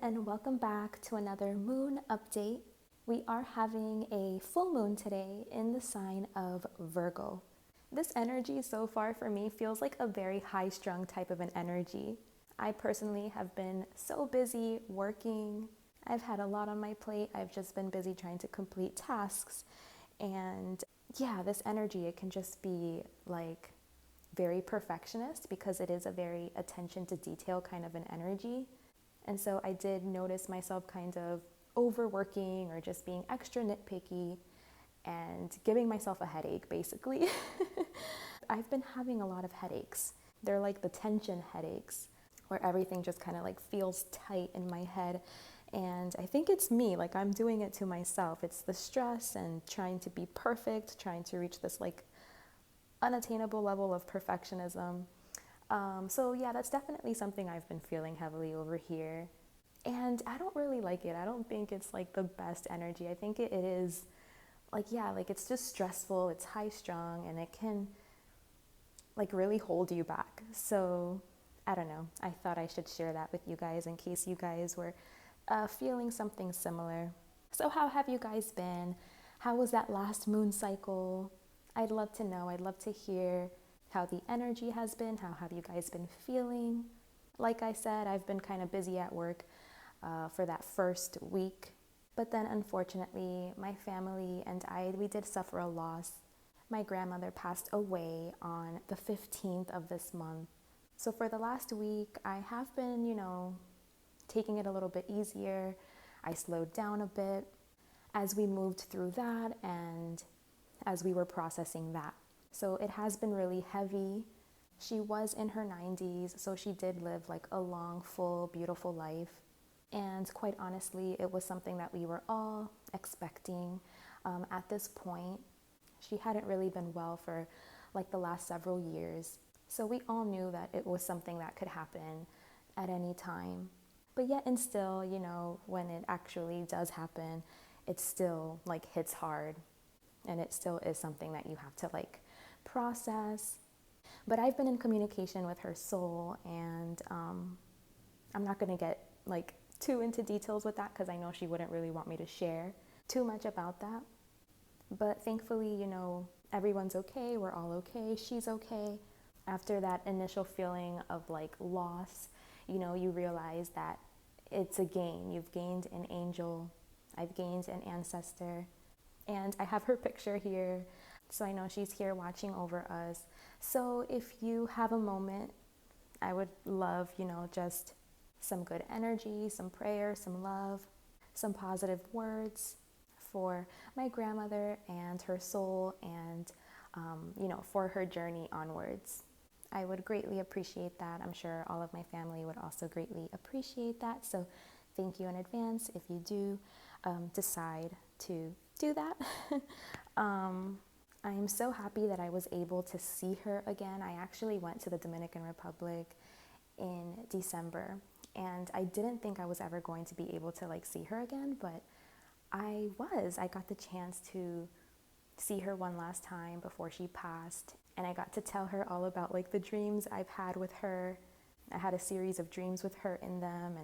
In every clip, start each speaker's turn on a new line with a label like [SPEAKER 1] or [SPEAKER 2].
[SPEAKER 1] and welcome back to another moon update. We are having a full moon today in the sign of Virgo. This energy so far for me feels like a very high-strung type of an energy. I personally have been so busy working. I've had a lot on my plate. I've just been busy trying to complete tasks. And yeah, this energy, it can just be like very perfectionist because it is a very attention to detail kind of an energy. And so I did notice myself kind of overworking or just being extra nitpicky and giving myself a headache, basically. I've been having a lot of headaches. They're like the tension headaches where everything just kind of like feels tight in my head. And I think it's me, like I'm doing it to myself. It's the stress and trying to be perfect, trying to reach this like unattainable level of perfectionism. So yeah, that's definitely something I've been feeling heavily over here. And I don't really like it. I don't think it's like the best energy. I think it is like, yeah, like it's just stressful, it's high strung, and it can like really hold you back. So I don't know. I thought I should share that with you guys in case you guys were feeling something similar. So how have you guys been? How was that last moon cycle? I'd love to know. I'd love to hear how the energy has been. How have you guys been feeling? Like I said, I've been kind of busy at work for that first week. But then unfortunately, my family and we did suffer a loss. My grandmother passed away on the 15th of this month. So for the last week, I have been, taking it a little bit easier. I slowed down a bit as we moved through that and as we were processing that. So it has been really heavy. She was in her 90s, so she did live like a long, full, beautiful life. And quite honestly, it was something that we were all expecting at this point. She hadn't really been well for like the last several years. So we all knew that it was something that could happen at any time. But yet and still, when it actually does happen, it still like hits hard. And it still is something that you have to like process. But I've been in communication with her soul, and I'm not going to get like too into details with that because I know she wouldn't really want me to share too much about that. But thankfully, everyone's okay. We're all okay. She's okay. After that initial feeling of like loss, you realize that it's a gain. You've gained an angel. I've gained an ancestor. And I have her picture here, so I know she's here watching over us. So if you have a moment, I would love, just some good energy, some prayer, some love, some positive words for my grandmother and her soul and, for her journey onwards. I would greatly appreciate that. I'm sure all of my family would also greatly appreciate that. So thank you in advance if you do decide to do that. I am so happy that I was able to see her again. I actually went to the Dominican Republic in December, and I didn't think I was ever going to be able to like see her again, but I got the chance to see her one last time before she passed, and I got to tell her all about like the dreams I've had with her. I had a series of dreams with her in them,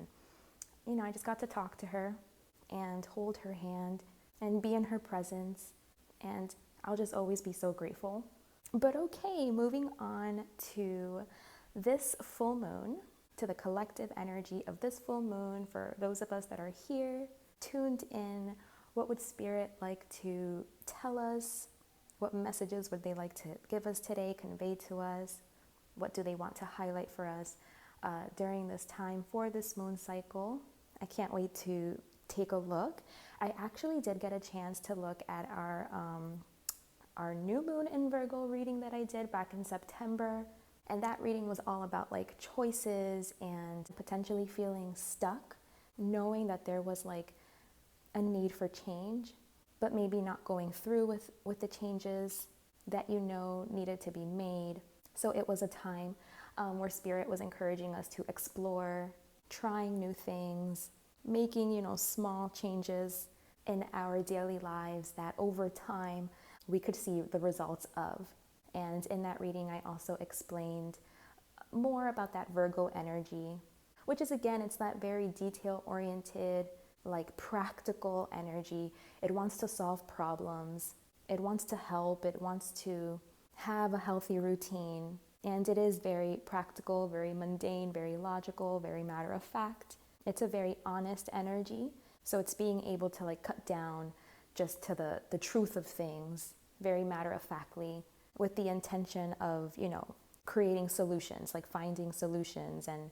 [SPEAKER 1] and I just got to talk to her and hold her hand and be in her presence, and I'll just always be so grateful. But okay, moving on to this full moon, to the collective energy of this full moon. For those of us that are here, tuned in, what would Spirit like to tell us? What messages would they like to give us today, convey to us? What do they want to highlight for us during this time for this moon cycle? I can't wait to take a look. I actually did get a chance to look at our new moon in Virgo reading that I did back in September. And that reading was all about like choices and potentially feeling stuck, knowing that there was like a need for change, but maybe not going through with the changes that needed to be made. So it was a time where Spirit was encouraging us to explore, trying new things, making, small changes in our daily lives that over time we could see the results of. And in that reading, I also explained more about that Virgo energy which is, again, it's that very detail oriented, like practical energy. It wants to solve problems. It wants to help. It wants to have a healthy routine. And it is very practical, very mundane, very logical, very matter of fact. It's a very honest energy. So it's being able to like cut down just to the truth of things, very matter of factly, with the intention of, creating solutions, like finding solutions and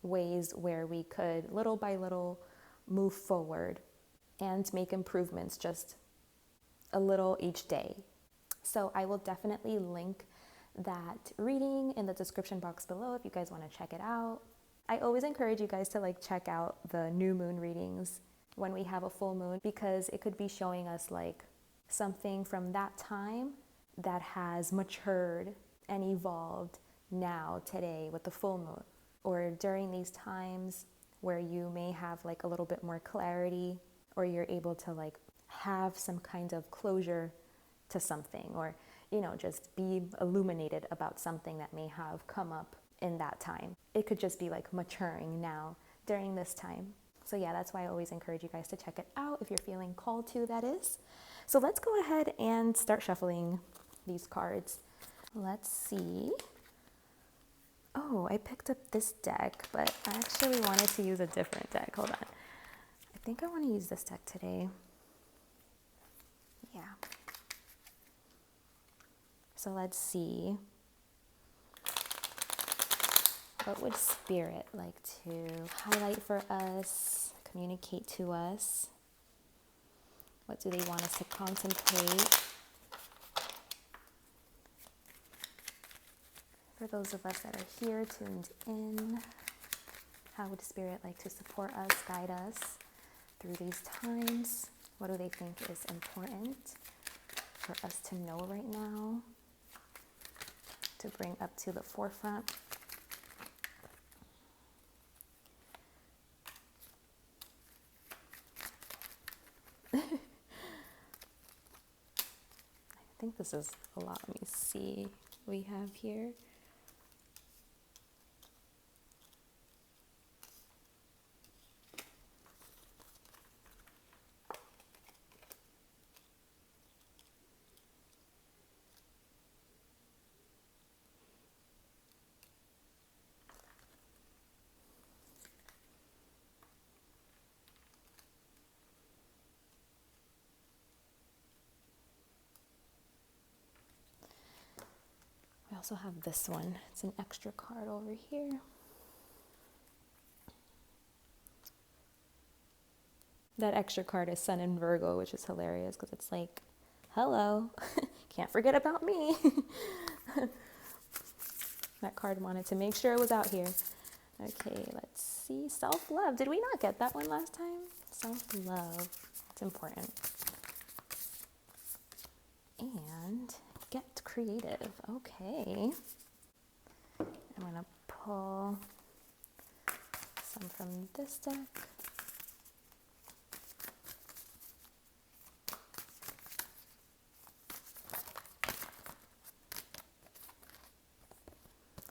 [SPEAKER 1] ways where we could little by little move forward and make improvements just a little each day. So I will definitely link that reading in the description box below if you guys want to check it out. I always encourage you guys to like check out the new moon readings when we have a full moon, because it could be showing us like something from that time that has matured and evolved now today with the full moon, or during these times where you may have like a little bit more clarity, or you're able to like have some kind of closure to something, or just be illuminated about something that may have come up in that time. It could just be like maturing now during this time. So yeah, that's why I always encourage you guys to check it out if you're feeling called to, that is. So let's go ahead and start shuffling these cards. Let's see. Oh, I picked up this deck, but I actually wanted to use a different deck. Hold on. I think I want to use this deck today. Yeah. So let's see. What would Spirit like to highlight for us, communicate to us? What do they want us to contemplate? For those of us that are here, tuned in, how would Spirit like to support us, guide us through these times? What do they think is important for us to know right now, to bring up to the forefront? I think this is a lot. Let me see what we have here. We also have this one. It's an extra card over here. That extra card is Sun in Virgo, which is hilarious because it's like, hello, can't forget about me. That card wanted to make sure it was out here. Okay, let's see. Self-love. Did we not get that one last time? Self-love. It's important. And get creative. Okay. I'm going to pull some from this deck.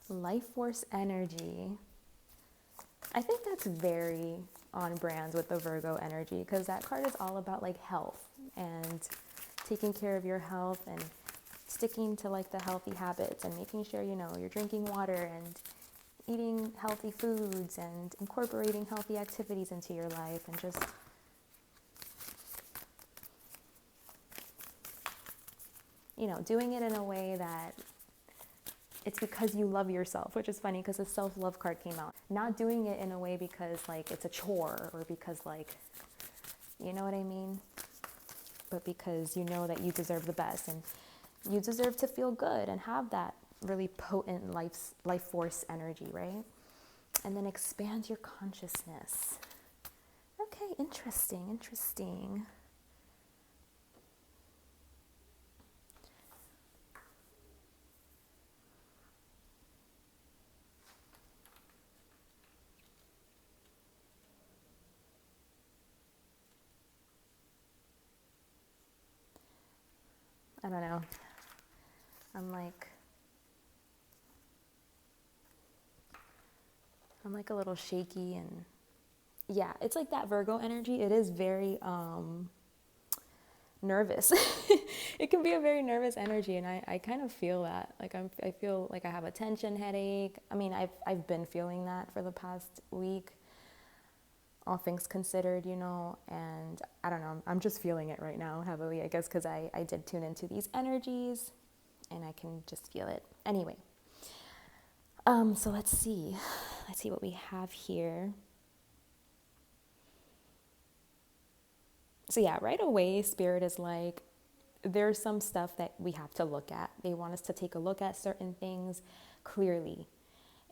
[SPEAKER 1] Life force energy. I think that's very on brand with the Virgo energy, because that card is all about like health and taking care of your health and sticking to like the healthy habits and making sure you're drinking water and eating healthy foods and incorporating healthy activities into your life, and just doing it in a way that it's because you love yourself, which is funny because the self-love card came out. Not doing it in a way because like it's a chore, or because like, you know what I mean? But because you know that you deserve the best and you deserve to feel good and have that really potent life force energy, right? And then expand your consciousness. Okay, interesting. I don't know. I'm like, I'm like a little shaky, and yeah, it's like that Virgo energy. It is very nervous. It can be a very nervous energy, and I kind of feel that. Like I feel like I have a tension headache. I mean, I've been feeling that for the past week, all things considered, and I don't know, I'm just feeling it right now heavily, I guess, because I did tune into these energies, and I can just feel it. Anyway, so let's see what we have here. So yeah, right away, Spirit is like, there's some stuff that we have to look at. They want us to take a look at certain things clearly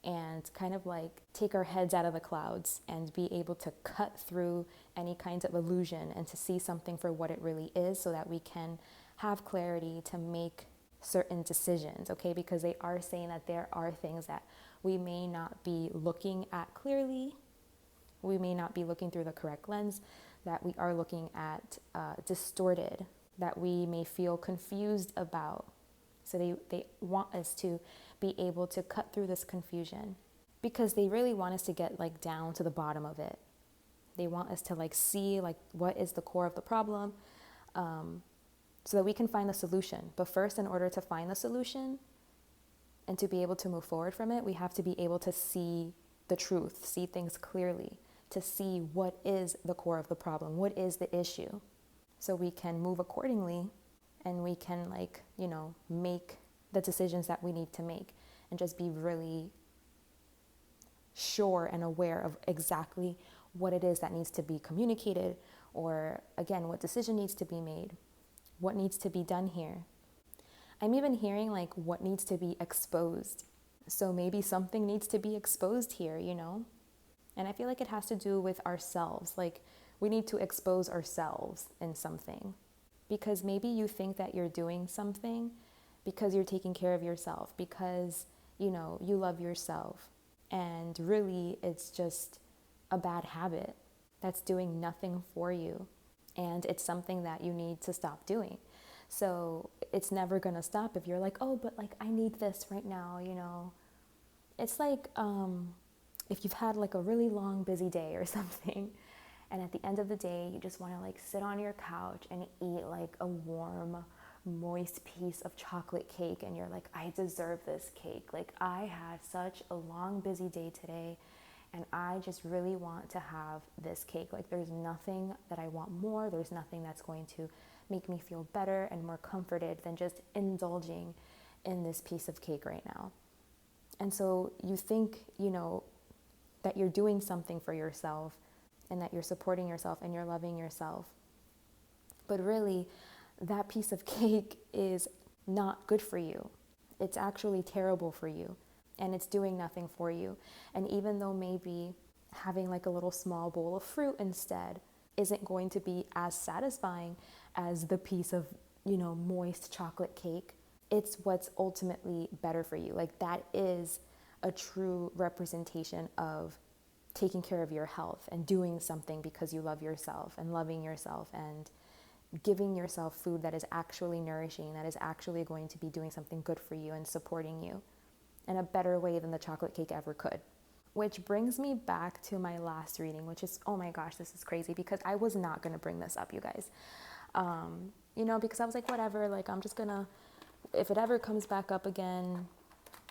[SPEAKER 1] and kind of like take our heads out of the clouds and be able to cut through any kinds of illusion and to see something for what it really is, so that we can have clarity to make certain decisions, okay? Because they are saying that there are things that we may not be looking at clearly. We may not be looking through the correct lens, that we are looking at distorted, that we may feel confused about. So they want us to be able to cut through this confusion, because they really want us to get like down to the bottom of it. They want us to like see like what is the core of the problem, so that we can find the solution. But first, in order to find the solution and to be able to move forward from it, we have to be able to see the truth, see things clearly, to see what is the core of the problem, what is the issue, so we can move accordingly, and we can like, make the decisions that we need to make, and just be really sure and aware of exactly what it is that needs to be communicated, or again, what decision needs to be made, what needs to be done here. I'm even hearing like what needs to be exposed. So maybe something needs to be exposed here, And I feel like it has to do with ourselves. Like we need to expose ourselves in something, because maybe you think that you're doing something because you're taking care of yourself, because, you love yourself. And really it's just a bad habit that's doing nothing for you. And it's something that you need to stop doing. So it's never going to stop if you're like, oh, but like I need this right now, It's like if you've had like a really long, busy day or something, and at the end of the day, you just want to like sit on your couch and eat like a warm, moist piece of chocolate cake, and you're like, I deserve this cake. Like I had such a long, busy day today, and I just really want to have this cake. Like there's nothing that I want more. There's nothing that's going to make me feel better and more comforted than just indulging in this piece of cake right now. And so you think, that you're doing something for yourself, and that you're supporting yourself and you're loving yourself. But really, that piece of cake is not good for you. It's actually terrible for you, and it's doing nothing for you. And even though maybe having like a little small bowl of fruit instead isn't going to be as satisfying as the piece of, moist chocolate cake, it's what's ultimately better for you. Like that is a true representation of taking care of your health and doing something because you love yourself and loving yourself and giving yourself food that is actually nourishing, that is actually going to be doing something good for you and supporting you in a better way than the chocolate cake ever could. Which brings me back to my last reading, which is, oh my gosh, this is crazy, because I was not going to bring this up, you guys. Because I was like, whatever, like I'm just gonna, if it ever comes back up again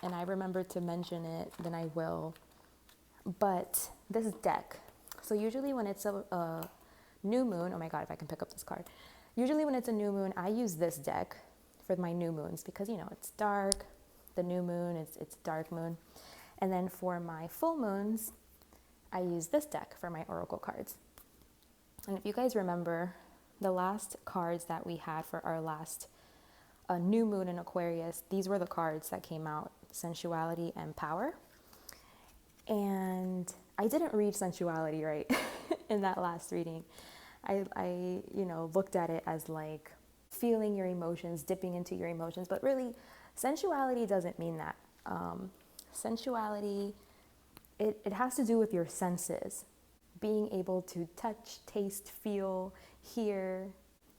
[SPEAKER 1] and I remember to mention it, then I will. But this deck, so usually when it's a new moon, oh my God, if I can pick up this card. Usually when it's a new moon, I use this deck for my new moons because, it's dark. The new moon, it's dark moon. And then for my full moons, I use this deck for my oracle cards. And if you guys remember, the last cards that we had for our last new moon in Aquarius, these were the cards that came out: sensuality and power. And I didn't read sensuality right in that last reading. I looked at it as like feeling your emotions, dipping into your emotions, but really sensuality doesn't mean that. Sensuality, it has to do with your senses, being able to touch, taste, feel, hear,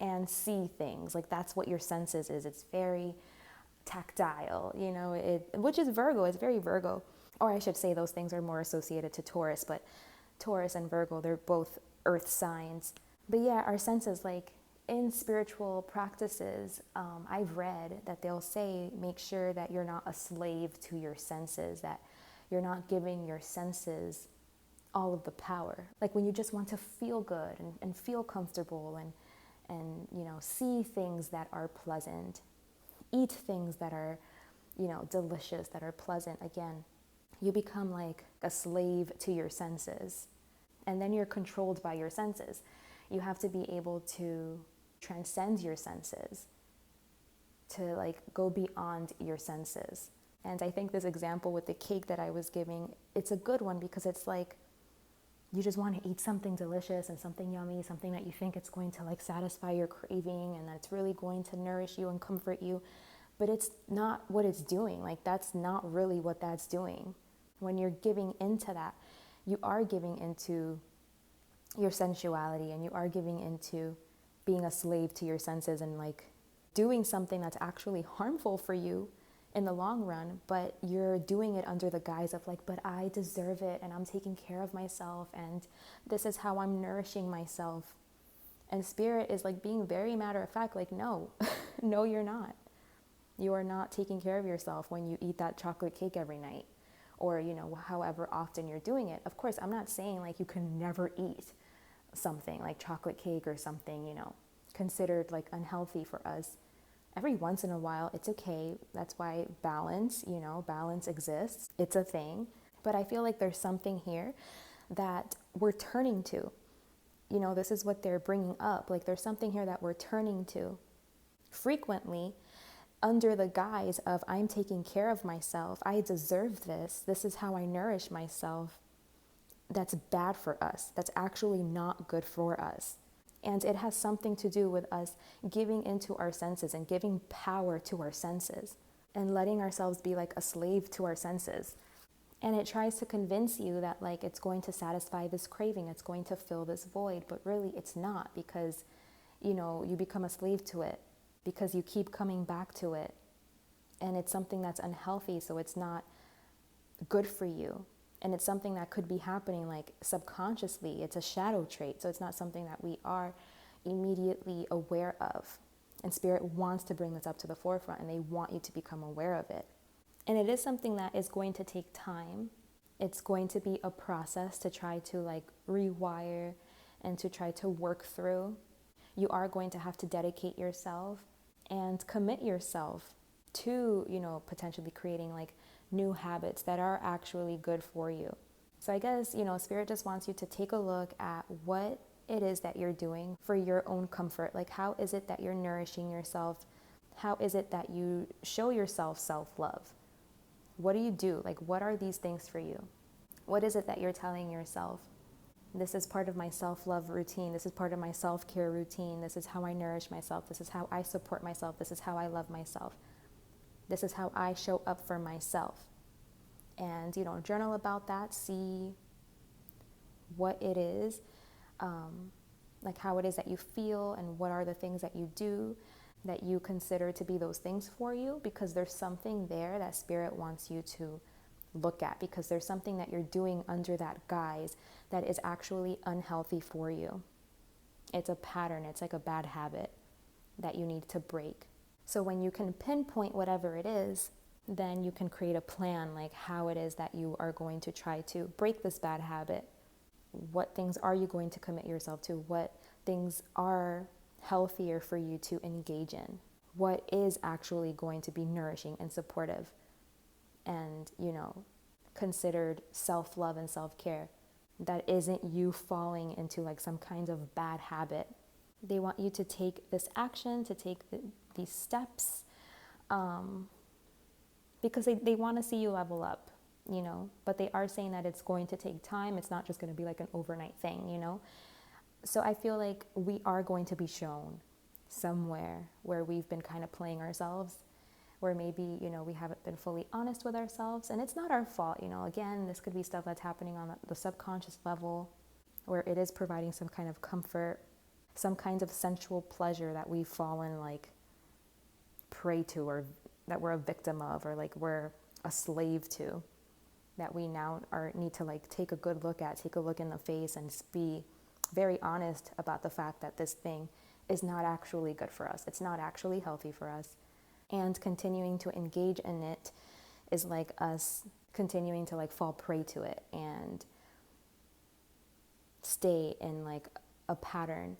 [SPEAKER 1] and see things. Like that's what your senses is. It's very tactile, which is Virgo. It's very Virgo. or I should say those things are more associated to Taurus, but Taurus and Virgo, they're both earth signs. But yeah, our senses, like in spiritual practices, I've read that they'll say, make sure that you're not a slave to your senses, that you're not giving your senses all of the power. Like when you just want to feel good and feel comfortable and see things that are pleasant, eat things that are, delicious, that are pleasant, again, you become like a slave to your senses. And then you're controlled by your senses. You have to be able to transcend your senses, to like go beyond your senses. And I think this example with the cake that I was giving, it's a good one because it's like, you just want to eat something delicious and something yummy, something that you think it's going to like satisfy your craving and that it's really going to nourish you and comfort you. But it's not what it's doing. Like that's not really what that's doing. When you're giving into that, you are giving into your sensuality and you are giving into being a slave to your senses and like doing something that's actually harmful for you in the long run, but you're doing it under the guise of like, but I deserve it and I'm taking care of myself and this is how I'm nourishing myself. And spirit is like being very matter of fact, like, no, no, you're not. You are not taking care of yourself when you eat that chocolate cake every night or, however often you're doing it. Of course, I'm not saying like you can never eat something like chocolate cake or something, considered like unhealthy for us. Every once in a while, it's okay. That's why balance exists. It's a thing. But I feel like there's something here that we're turning to. This is what they're bringing up. Like there's something here that we're turning to frequently under the guise of I'm taking care of myself. I deserve this. This is how I nourish myself. That's bad for us. That's actually not good for us. And it has something to do with us giving into our senses and giving power to our senses and letting ourselves be like a slave to our senses. And it tries to convince you that like it's going to satisfy this craving, it's going to fill this void, but really it's not because, you become a slave to it because you keep coming back to it. And it's something that's unhealthy, so it's not good for you. And it's something that could be happening like subconsciously. It's a shadow trait. So it's not something that we are immediately aware of. And spirit wants to bring this up to the forefront and they want you to become aware of it. And it is something that is going to take time. It's going to be a process to try to like rewire and to try to work through. You are going to have to dedicate yourself and commit yourself to, potentially creating like new habits that are actually good for you. So I guess, spirit just wants you to take a look at what it is that you're doing for your own comfort. Like, how is it that you're nourishing yourself? How is it that you show yourself self-love? What do you do? Like, what are these things for you? What is it that you're telling yourself? This is part of my self-love routine. This is part of my self-care routine. This is how I nourish myself. This is how I support myself. This is how I love myself. This is how I show up for myself. And, journal about that, see what it is, like how it is that you feel and what are the things that you do that you consider to be those things for you, because there's something there that spirit wants you to look at, because there's something that you're doing under that guise that is actually unhealthy for you. It's a pattern. It's like a bad habit that you need to break. So when you can pinpoint whatever it is, then you can create a plan, like how it is that you are going to try to break this bad habit. What things are you going to commit yourself to? What things are healthier for you to engage in? What is actually going to be nourishing and supportive and, considered self-love and self-care that isn't you falling into like some kind of bad habit? They want you to take this action, to take these steps, because they want to see you level up, but they are saying that it's going to take time. It's not just going to be like an overnight thing, So I feel like we are going to be shown somewhere where we've been kind of playing ourselves, where maybe, we haven't been fully honest with ourselves, and it's not our fault. Again, this could be stuff that's happening on the subconscious level, where it is providing some kind of comfort, some kind of sensual pleasure that we've fallen like prey to, or that we're a victim of, or like we're a slave to. that we now need to like take a good look at, take a look in the face and be very honest about the fact that this thing is not actually good for us. It's not actually healthy for us. And continuing to engage in it is like us continuing to like fall prey to it and stay in like a pattern,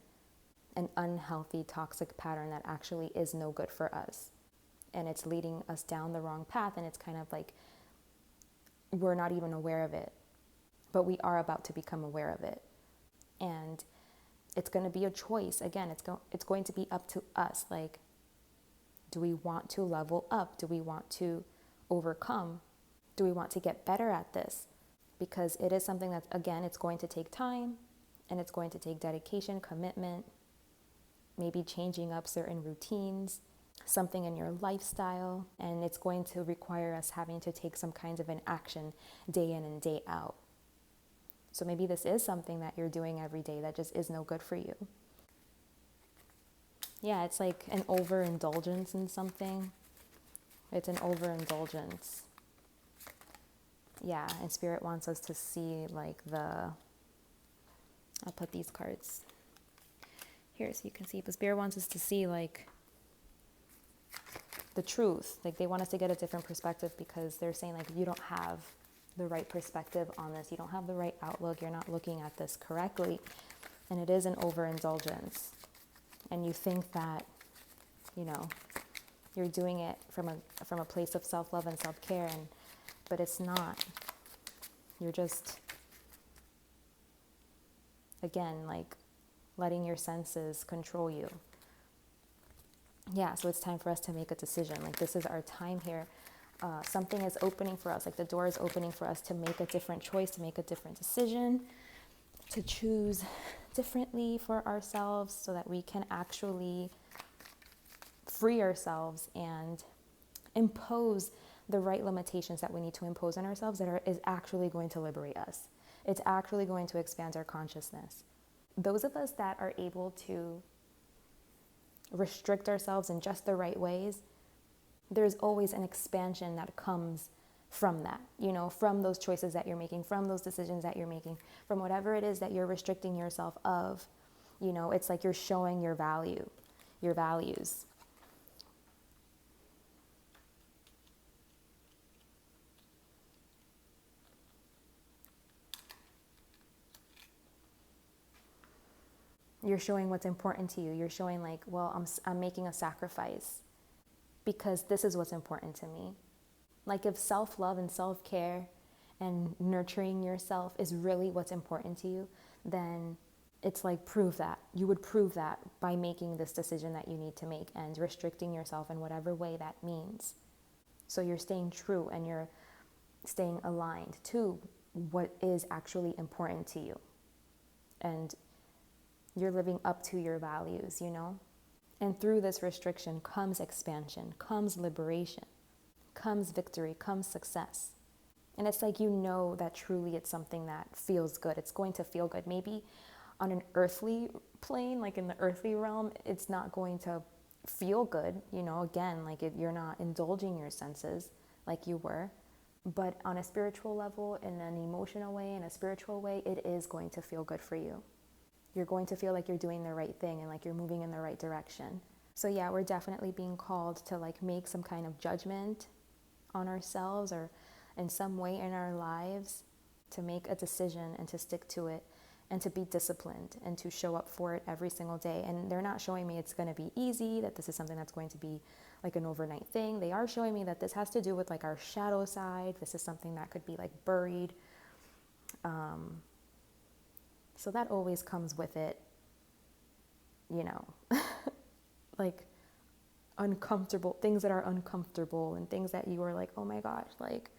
[SPEAKER 1] an unhealthy, toxic pattern that actually is no good for us. And it's leading us down the wrong path, and it's kind of like we're not even aware of it, but we are about to become aware of it. And it's going to be a choice. Again, it's going to be up to us. Like, do we want to level up? Do we want to overcome? Do we want to get better at this? Because it is something that, again, it's going to take time, and it's going to take dedication, commitment, maybe changing up certain routines, something in your lifestyle, and it's going to require us having to take some kind of an action day in and day out. So maybe this is something that you're doing every day that just is no good for you. Yeah, it's like an overindulgence in something. It's an overindulgence. Yeah, and Spirit wants us to see like I'll put these cards here so you can see, but Spirit wants us to see like the truth. Like they want us to get a different perspective, because they're saying like you don't have the right perspective on this. You don't have the right outlook. You're not looking at this correctly. And it is an overindulgence. And you think that, you're doing it from a place of self-love and self-care, but it's not. You're just, again, like letting your senses control you. Yeah, so it's time for us to make a decision. Like this is our time here. Something is opening for us, like the door is opening for us to make a different choice, to make a different decision, to choose differently for ourselves so that we can actually free ourselves and impose the right limitations that we need to impose on ourselves is actually going to liberate us. It's actually going to expand our consciousness. Those of us that are able to restrict ourselves in just the right ways, there's always an expansion that comes from that, from those choices that you're making, from those decisions that you're making, from whatever it is that you're restricting yourself of. It's like you're showing your values. You're showing what's important to you. You're showing like, well, I'm making a sacrifice because this is what's important to me. Like if self-love and self-care and nurturing yourself is really what's important to you, then it's like prove that. You would prove that by making this decision that you need to make and restricting yourself in whatever way that means. So you're staying true and you're staying aligned to what is actually important to you. And you're living up to your values, And through this restriction comes expansion, comes liberation, comes victory, comes success. And it's like that truly it's something that feels good. It's going to feel good. Maybe on an earthly plane, like in the earthly realm, it's not going to feel good, again, like if you're not indulging your senses like you were. But on a spiritual level, in an emotional way, in a spiritual way, it is going to feel good for you. You're going to feel like you're doing the right thing and like you're moving in the right direction. So yeah, we're definitely being called to like make some kind of judgment on ourselves or in some way in our lives, to make a decision and to stick to it and to be disciplined and to show up for it every single day. And they're not showing me it's going to be easy, that this is something that's going to be like an overnight thing. They are showing me that this has to do with like our shadow side. This is something that could be like buried. So that always comes with it, like uncomfortable, things that are uncomfortable and things that you are like, oh my gosh, like,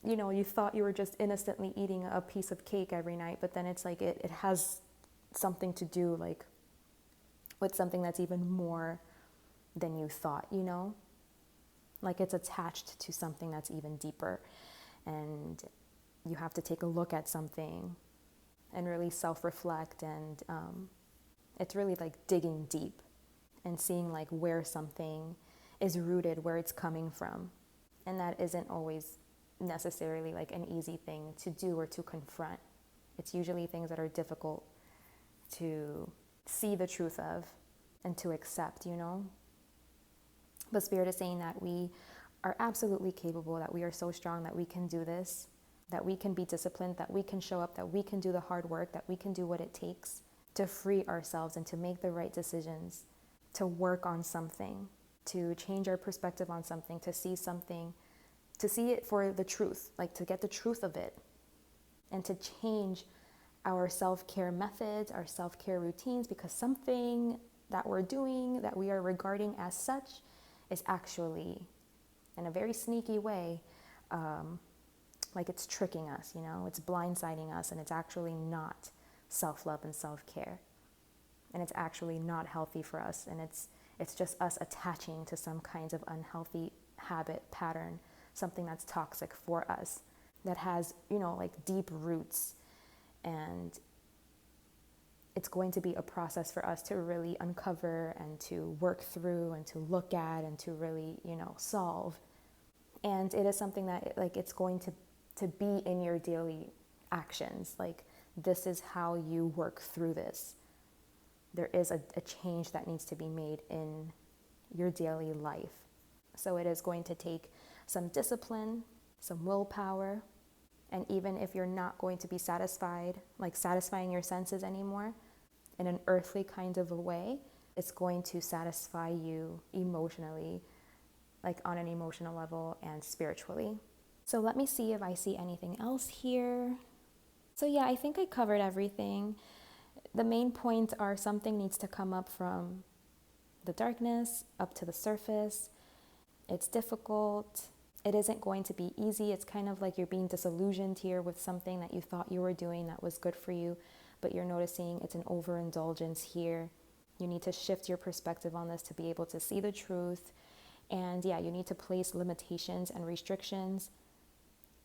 [SPEAKER 1] you thought you were just innocently eating a piece of cake every night, but then it's like it has something to do like with something that's even more than you thought, like it's attached to something that's even deeper, and you have to take a look at something and really self-reflect, and it's really like digging deep and seeing like where something is rooted, where it's coming from. And that isn't always necessarily like an easy thing to do or to confront. It's usually things that are difficult to see the truth of and to accept, you know? But Spirit is saying that we are absolutely capable, that we are so strong that we can do this, that we can be disciplined, that we can show up, that we can do the hard work, that we can do what it takes to free ourselves and to make the right decisions, to work on something, to change our perspective on something, to see something, to see it for the truth, like to get the truth of it, and to change our self-care methods, our self-care routines, because something that we're doing that we are regarding as such is actually, in a very sneaky way, like it's tricking us, you know, it's blindsiding us, and it's actually not self-love and self-care, and it's actually not healthy for us, and it's just us attaching to some kinds of unhealthy habit pattern, something that's toxic for us, that has, you know, like deep roots. And it's going to be a process for us to really uncover and to work through and to look at and to really, you know, solve. And it is something that like it's going to be in your daily actions. Like, this is how you work through this. There is a change that needs to be made in your daily life. So it is going to take some discipline, some willpower, and even if you're not going to be satisfied, like satisfying your senses anymore in an earthly kind of a way, it's going to satisfy you emotionally, like on an emotional level and spiritually. So let me see if I see anything else here. So yeah, I think I covered everything. The main points are something needs to come up from the darkness up to the surface. It's difficult. It isn't going to be easy. It's kind of like you're being disillusioned here with something that you thought you were doing that was good for you, but you're noticing it's an overindulgence here. You need to shift your perspective on this to be able to see the truth. And yeah, you need to place limitations and restrictions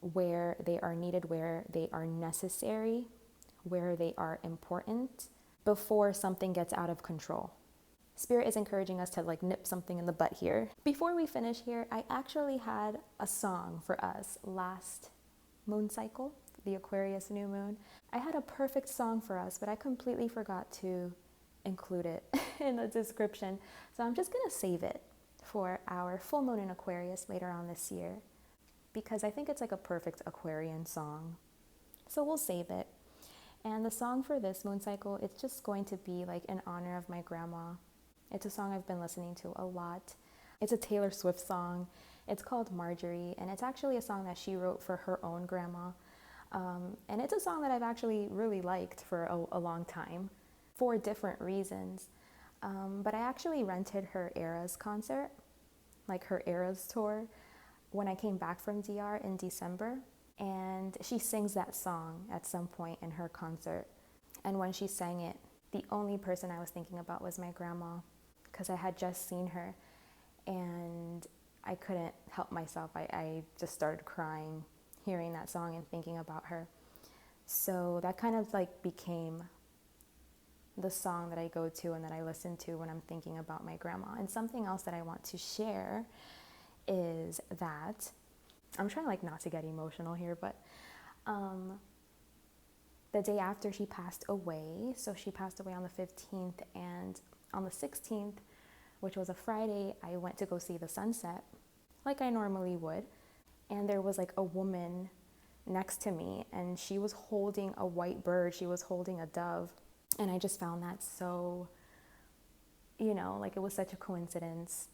[SPEAKER 1] where they are needed, where they are necessary, where they are important, before something gets out of control. Spirit is encouraging us to like nip something in the butt here. Before we finish here, I actually had a song for us last moon cycle, the Aquarius new moon. I had a perfect song for us, but I completely forgot to include it in the description. So I'm just gonna save it for our full moon in Aquarius later on this year, because I think it's like a perfect Aquarian song. So we'll save it. And the song for this moon cycle, it's just going to be like in honor of my grandma. It's a song I've been listening to a lot. It's a Taylor Swift song. It's called Marjorie, and it's actually a song that she wrote for her own grandma. And it's a song that I've actually really liked for a long time for different reasons. But I actually rented her Eras concert, like her Eras tour, when I came back from DR in December. And she sings that song at some point in her concert. And when she sang it, the only person I was thinking about was my grandma, because I had just seen her and I couldn't help myself. I just started crying hearing that song and thinking about her. So that kind of like became the song that I go to and that I listen to when I'm thinking about my grandma. And something else that I want to share is that, I'm trying like not to get emotional here, but the day after she passed away, so she passed away on the 15th, and on the 16th, which was a Friday, I went to go see the sunset like I normally would. And there was like a woman next to me, and she was holding a white bird. She was holding a dove. And I just found that so, you know, like it was such a coincidence.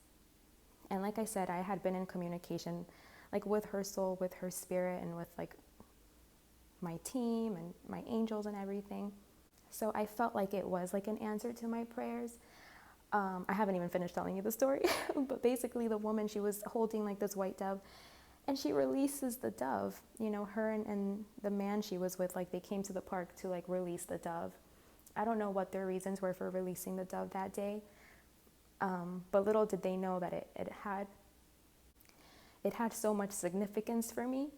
[SPEAKER 1] And like I said, I had been in communication like with her soul, with her spirit, and with like my team and my angels and everything. So I felt like it was like an answer to my prayers. I haven't even finished telling you the story, but basically the woman, she was holding like this white dove, and she releases the dove. You know, her and the man she was with, like they came to the park to like release the dove. I don't know what their reasons were for releasing the dove that day, but little did they know that it had so much significance for me.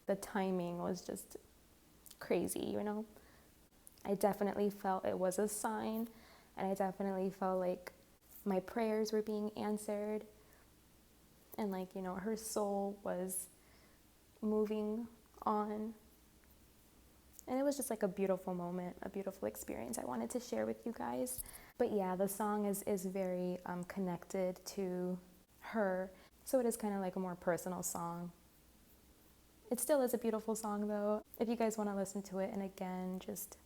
[SPEAKER 1] The timing was just crazy, you know. I definitely felt it was a sign, and I definitely felt like my prayers were being answered, and like, you know, her soul was moving on. And it was just like a beautiful moment, a beautiful experience I wanted to share with you guys. But yeah, the song is very connected to her. So it is kind of like a more personal song. It still is a beautiful song though. If you guys want to listen to it, and again, just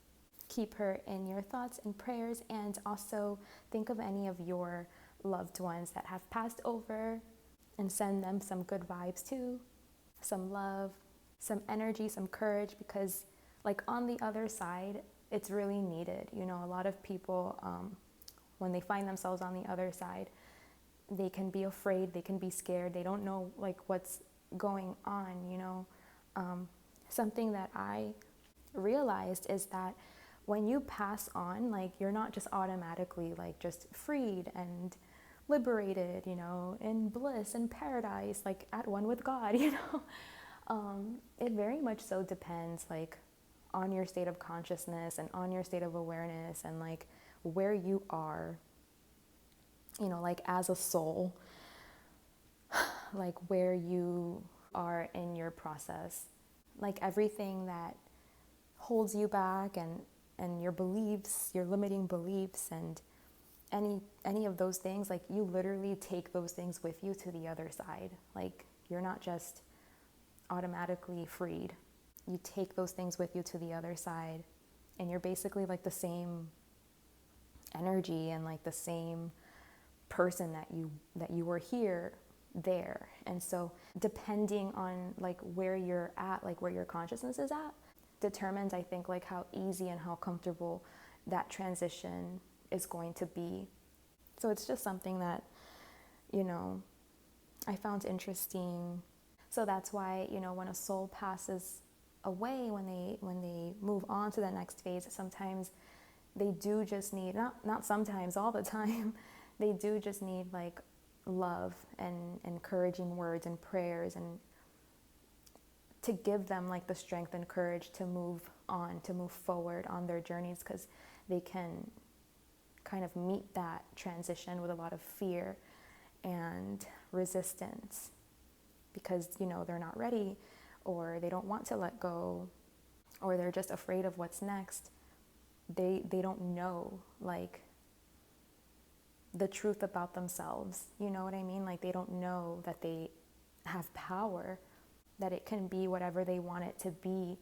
[SPEAKER 1] keep her in your thoughts and prayers, and also think of any of your loved ones that have passed over and send them some good vibes too, some love, some energy, some courage, because like on the other side, it's really needed. You know, a lot of people, when they find themselves on the other side, they can be afraid, they can be scared, they don't know like what's going on, you know. Something that I realized is that when you pass on, like you're not just automatically like just freed and liberated, you know, in bliss and paradise, like at one with God, you know. It very much so depends like on your state of consciousness and on your state of awareness and like where you are, you know, like as a soul, like where you are in your process, like everything that holds you back and your beliefs, your limiting beliefs, and any of those things, like you literally take those things with you to the other side. Like you're not just automatically freed. You take those things with you to the other side, and you're basically like the same energy and like the same person that you were here there. And so depending on like where you're at, like where your consciousness is at, determines, I think, like how easy and how comfortable that transition is going to be. So it's just something that, you know, I found interesting. So that's why, you know, when a soul passes away, when they move on to the next phase, sometimes they do just need, not sometimes, all the time, they do just need like love and encouraging words and prayers, and to give them like the strength and courage to move on, to move forward on their journeys, because they can kind of meet that transition with a lot of fear and resistance, because, you know, they're not ready, or they don't want to let go, or they're just afraid of what's next. They don't know like the truth about themselves, you know what I mean? Like they don't know that they have power, that it can be whatever they want it to be.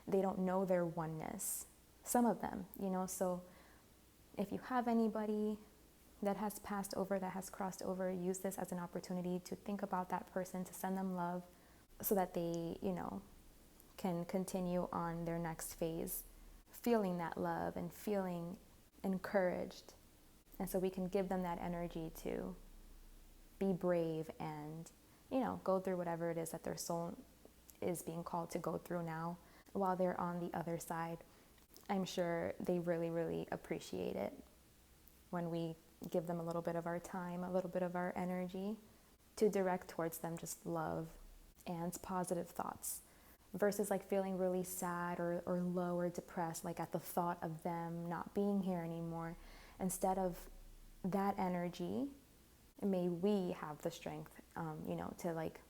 [SPEAKER 1] They don't know their oneness, some of them, you know. So if you have anybody that has passed over, that has crossed over, use this as an opportunity to think about that person, to send them love, so that they, you know, can continue on their next phase, feeling that love and feeling encouraged. And so we can give them that energy to be brave and, you know, go through whatever it is that their soul is being called to go through now while they're on the other side. I'm sure they really, really appreciate it when we give them a little bit of our time, a little bit of our energy to direct towards them just love and positive thoughts, versus like feeling really sad or low or depressed, like at the thought of them not being here anymore. Instead of that energy, may we have the strength, you know, to like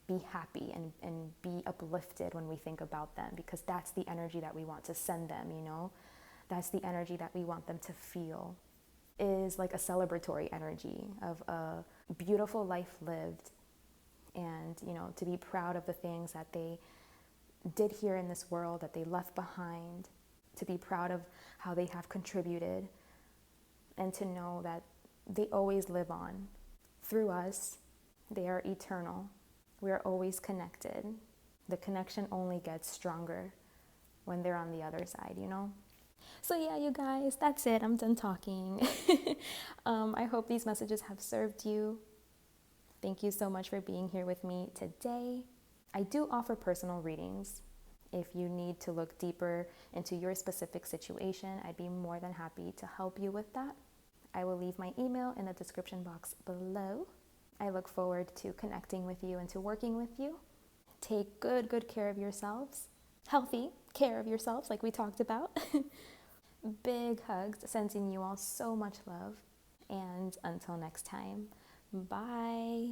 [SPEAKER 1] be happy and be uplifted when we think about them, because that's the energy that we want to send them, you know. That's the energy that we want them to feel, is like a celebratory energy of a beautiful life lived, and, you know, to be proud of the things that they did here in this world, that they left behind, to be proud of how they have contributed, and to know that they always live on through us. They are eternal. We are always connected. The connection only gets stronger when they're on the other side, you know? So yeah, you guys, that's it. I'm done talking. I hope these messages have served you. Thank you so much for being here with me today. I do offer personal readings. If you need to look deeper into your specific situation, I'd be more than happy to help you with that. I will leave my email in the description box below. I look forward to connecting with you and to working with you. Take good care of yourselves. Healthy care of yourselves, like we talked about. Big hugs, sending you all so much love. And until next time, bye.